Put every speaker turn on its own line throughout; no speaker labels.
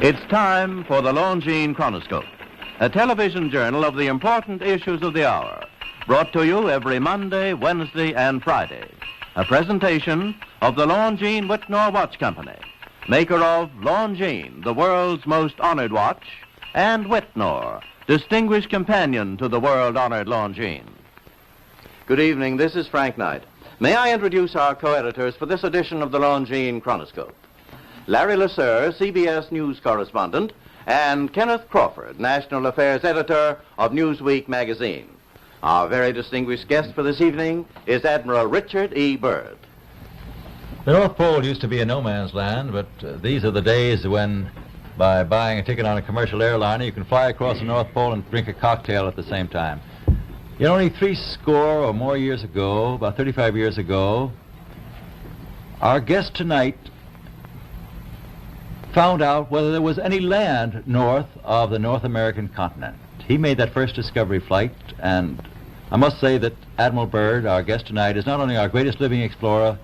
It's time for the Longines Chronoscope, a television journal of the important issues of the hour, brought to you every Monday, Wednesday, and Friday. A presentation of the Longines Whitnor Watch Company, maker of Longines, the world's most honored watch, and Whitnor, distinguished companion to the world-honored Longines. Good evening, this is Frank Knight. May I introduce our co-editors for this edition of the Longines Chronoscope? Larry Lasser, CBS News correspondent, and Kenneth Crawford, National Affairs Editor of Newsweek magazine. Our very distinguished guest for this evening is Admiral Richard E. Byrd.
The North Pole used to be a no-man's land, but these are the days when, by buying a ticket on a commercial airliner, you can fly across the North Pole and drink a cocktail at the same time. You know, only 60 or more years ago, about 35 years ago, our guest tonight found out whether there was any land north of the North American continent. He made that first discovery flight, and I must say that Admiral Byrd, our guest tonight, is not only our greatest living explorer,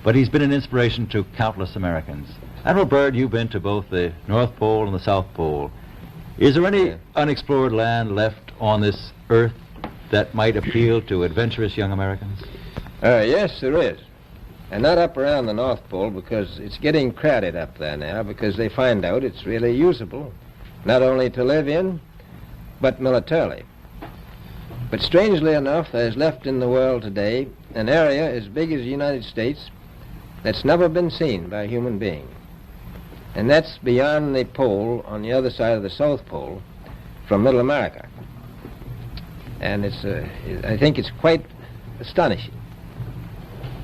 but he's been an inspiration to countless Americans. Admiral Byrd, you've been to both the North Pole and the South Pole. Is there any unexplored land left on this earth that might appeal to adventurous young Americans?
Yes, there is. And not up around the North Pole, because it's getting crowded up there now, because they find out it's really usable, not only to live in, but militarily. But strangely enough, there's left in the world today an area as big as the United States that's never been seen by a human being. And that's beyond the pole, on the other side of the South Pole, from Middle America. And I think it's quite astonishing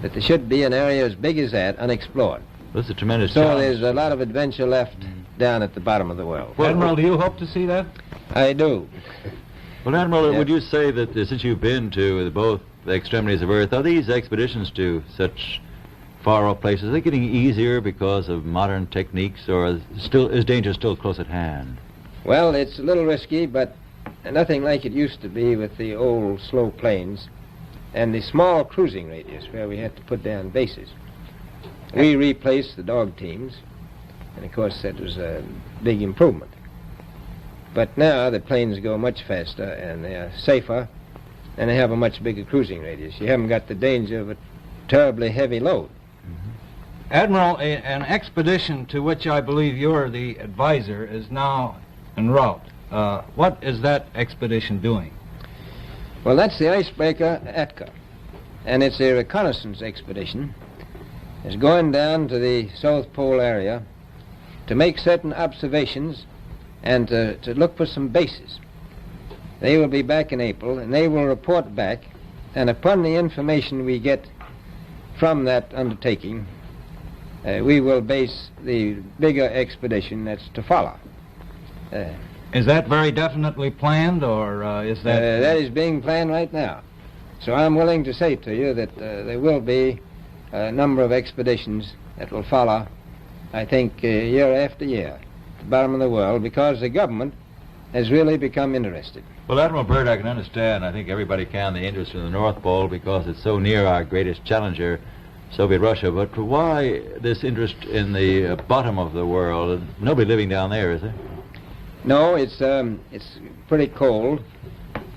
that there should be an area as big as that unexplored.
That's a tremendous
So
challenge.
there's a lot of adventure left down at the bottom of the world.
Well, Admiral, do you hope to see that?
I do.
Well, Admiral,
Yeah.
would you say that since you've been to both the extremities of Earth, are these expeditions to far-off places, are they getting easier because of modern techniques, or is danger still close at hand?
Well, it's a little risky, but nothing like it used to be with the old slow planes and the small cruising radius where we had to put down bases. We replaced the dog teams, and of course that was a big improvement. But now the planes go much faster and they are safer, and they have a much bigger cruising radius. You haven't got the danger of a terribly heavy load.
Admiral, an expedition to which I believe you're the advisor is now en route. What is that expedition doing?
Well, that's the icebreaker Atka, and it's a reconnaissance expedition. It's going down to the South Pole area to make certain observations and to look for some bases. They will be back in April, and they will report back, and upon the information we get from that undertaking, we will base the bigger expedition that's to follow.
Is that very definitely planned, or is that...
That is being planned right now. So I'm willing to say to you that there will be a number of expeditions that will follow, I think, year after year, at the bottom of the world, because the government has really become interested.
Well, Admiral Byrd, I can understand, I think everybody can, the interest in the North Pole because it's so near our greatest challenger, Soviet Russia. But why this interest in the bottom of the world? Nobody living down there, is there?
No, it's pretty cold.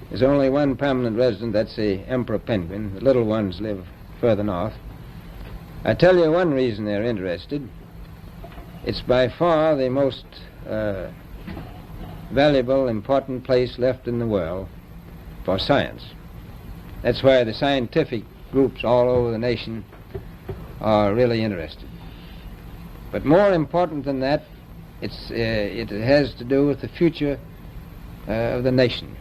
There's only one permanent resident, that's the emperor penguin. The little ones live further north. I tell you one reason they're interested. It's by far the most valuable, important place left in the world for science. That's why the scientific groups all over the nation are really interested. But more important than that, it has to do with the future of the nation,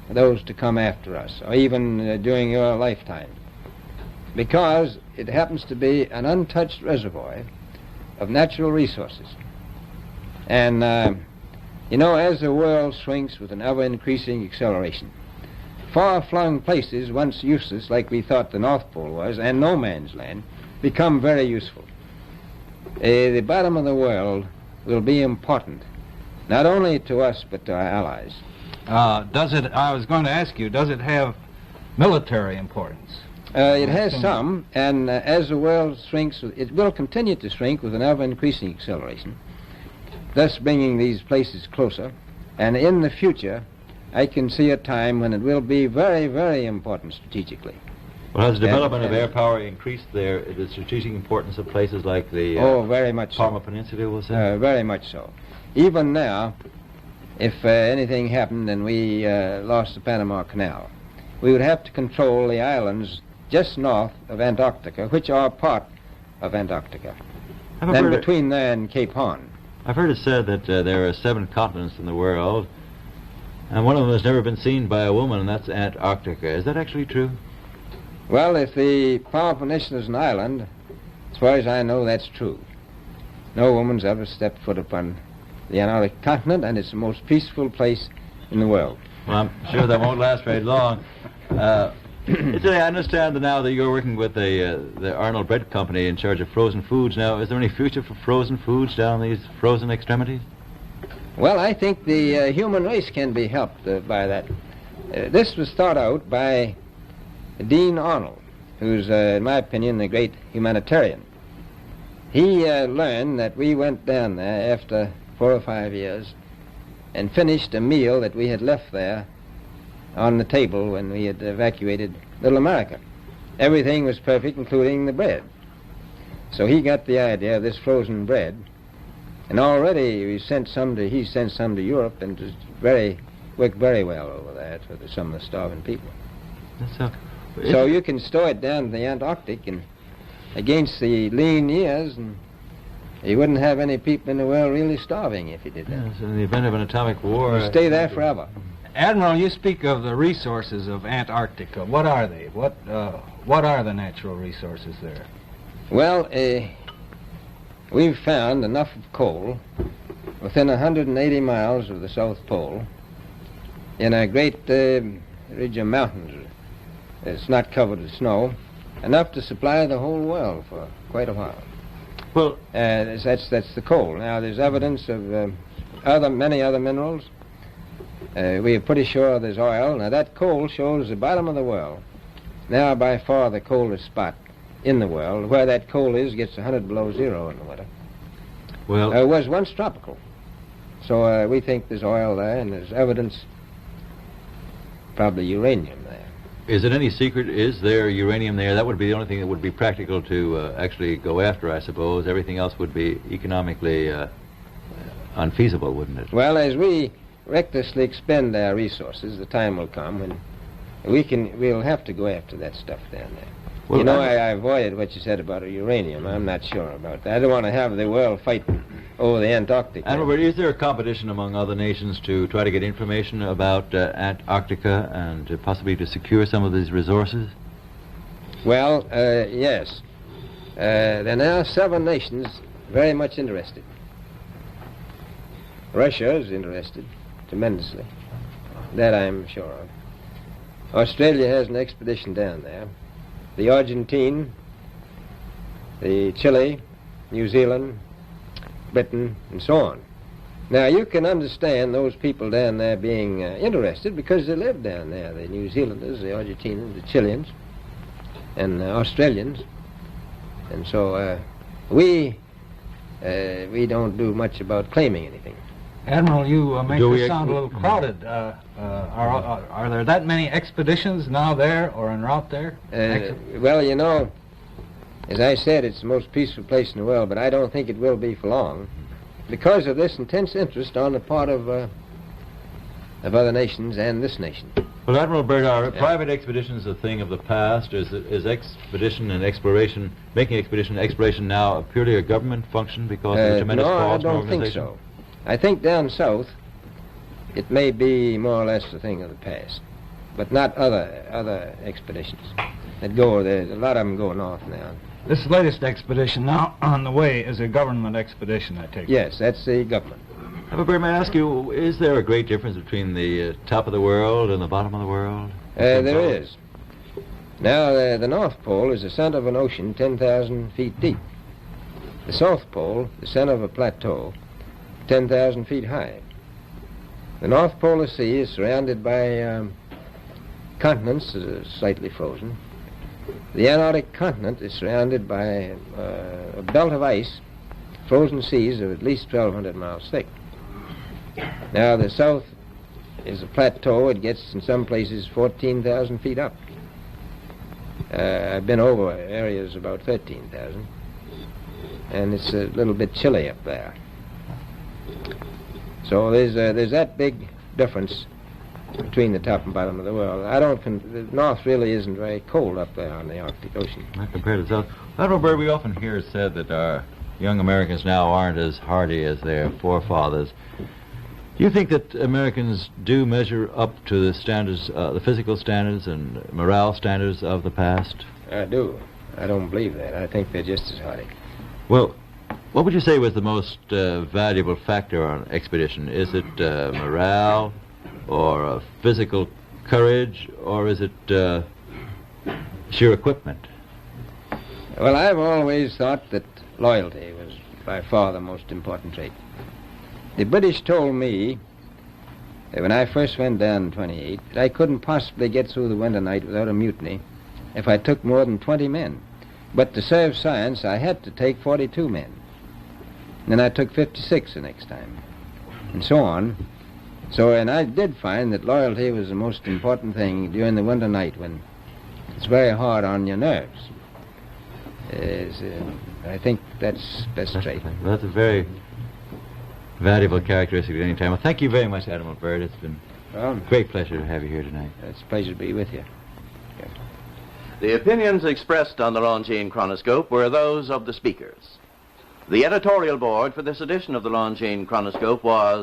those to come after us, or even during your lifetime, because it happens to be an untouched reservoir of natural resources. And, as the world shrinks with an ever-increasing acceleration, far-flung places, once useless, like we thought the North Pole was, and no man's land, become very useful. The bottom of the world will be important, not only to us, but to our allies.
I was going to ask you, does it have military importance?
It has some, and as the world shrinks, it will continue to shrink with an ever-increasing acceleration. thus bringing these places closer. And in the future, I can see a time when it will be very, very important strategically.
Well, has the development of air power increased the strategic importance of places like the
very much
Palma
so.
Peninsula, we'll say?
Very much so. Even now, if anything happened and we lost the Panama Canal, we would have to control the islands just north of Antarctica, which are part of Antarctica. Then between there and Cape Horn.
I've heard it said that there are 7 continents in the world, and one of them has never been seen by a woman, and that's Antarctica. Is that actually true?
Well, if the Palma Peninsula is an island, as far as I know, that's true. No woman's ever stepped foot upon the Antarctic continent, and it's the most peaceful place in the world.
Well, I'm sure that won't last very long. I understand now that you're working with the Arnold Bread Company in charge of frozen foods. Now, is there any future for frozen foods down these frozen extremities?
Well, I think the human race can be helped by that. This was thought out by Dean Arnold, who's, in my opinion, a great humanitarian. He learned that we went down there after 4 or 5 years and finished a meal that we had left there on the table when we had evacuated Little America. Everything was perfect, including the bread. So he got the idea of this frozen bread, and already he sent some to Europe, and it worked very well over there for some of the starving people. So you can store it down in the Antarctic and against the lean years, and you wouldn't have any people in the world really starving if you did that.
Yes, in the event of an atomic war...
You stay there forever.
Admiral, you speak of the resources of Antarctica. What are they? What are the natural resources there?
Well, we've found enough of coal within 180 miles of the South Pole in a great ridge of mountains. It's not covered with snow, enough to supply the whole world for quite a while.
Well,
that's the coal. Now, there's evidence of many other minerals. We are pretty sure there's oil. Now, that coal shows the bottom of the world. Now, by far the coldest spot in the world. Where that coal is gets 100 below zero in the winter.
Well,
it was once tropical. So we think there's oil there, and there's evidence, probably uranium there.
Is it any secret? Is there uranium there? That would be the only thing that would be practical to actually go after, I suppose. Everything else would be economically unfeasible, wouldn't it?
Well, as we recklessly expend our resources, the time will come when we'll have to go after that stuff down there. Well, you know, I avoided what you said about uranium. I'm not sure about that. I don't want to have the world fighting over the Antarctic.
Admiral, is there a competition among other nations to try to get information about Antarctica and possibly to secure some of these resources?
Well, yes. There are now 7 nations very much interested. Russia is interested tremendously. That I'm sure of. Australia has an expedition down there. The Argentine, the Chile, New Zealand, Britain, and so on. Now, you can understand those people down there being interested because they live down there, the New Zealanders, the Argentinians, the Chileans, and Australians. And so we don't do much about claiming anything.
Admiral, you make this sound a little crowded. Are there that many expeditions now there or en route there?
Well, you know, as I said, it's the most peaceful place in the world, but I don't think it will be for long because of this intense interest on the part of other nations and this nation.
Well, Admiral Byrd, are private expeditions a thing of the past? Is expedition and exploration, making expedition and exploration now purely a government function because of the tremendous cost
No, I
and
don't think
organization?
so. I think down south it may be more or less a thing of the past, but not other expeditions that go there. A lot of them go north now.
This latest expedition now on the way is a government expedition, I take it.
Yes, that's the government.
Admiral Byrd, may I ask you, is there a great difference between the top of the world and the bottom of the world?
There is. Now, the North Pole is the center of an ocean 10,000 feet deep. The South Pole, the center of a plateau, 10,000 feet high. The North Polar Sea is surrounded by continents that are slightly frozen. The Antarctic continent is surrounded by a belt of ice frozen seas of at least 1,200 miles thick. Now, the south is a plateau. It gets, in some places, 14,000 feet up. I've been over areas about 13,000, and it's a little bit chilly up there. So there's that big difference between the top and bottom of the world. The north really isn't very cold up there on the Arctic Ocean.
Not compared to the south. Admiral Byrd, we often hear it said that our young Americans now aren't as hardy as their forefathers. Do you think that Americans do measure up to the standards, the physical standards and morale standards of the past?
I do. I don't believe that. I think they're just as hardy.
Well, what would you say was the most valuable factor on an expedition? Is it morale, or physical courage, or is it sheer equipment?
Well, I've always thought that loyalty was by far the most important trait. The British told me that when I first went down in 28, that I couldn't possibly get through the winter night without a mutiny if I took more than 20 men. But to serve science, I had to take 42 men. And then I took 56 the next time, and so on. So, and I did find that loyalty was the most important thing during the winter night when it's very hard on your nerves. I think that's best trait.
That's a very valuable characteristic at any time. Well, thank you very much, Admiral Byrd. It's been a great pleasure to have you here tonight.
It's a pleasure to be with you. Yeah.
The opinions expressed on the Longines Chronoscope were those of the speakers. The editorial board for this edition of the Longines Chronoscope was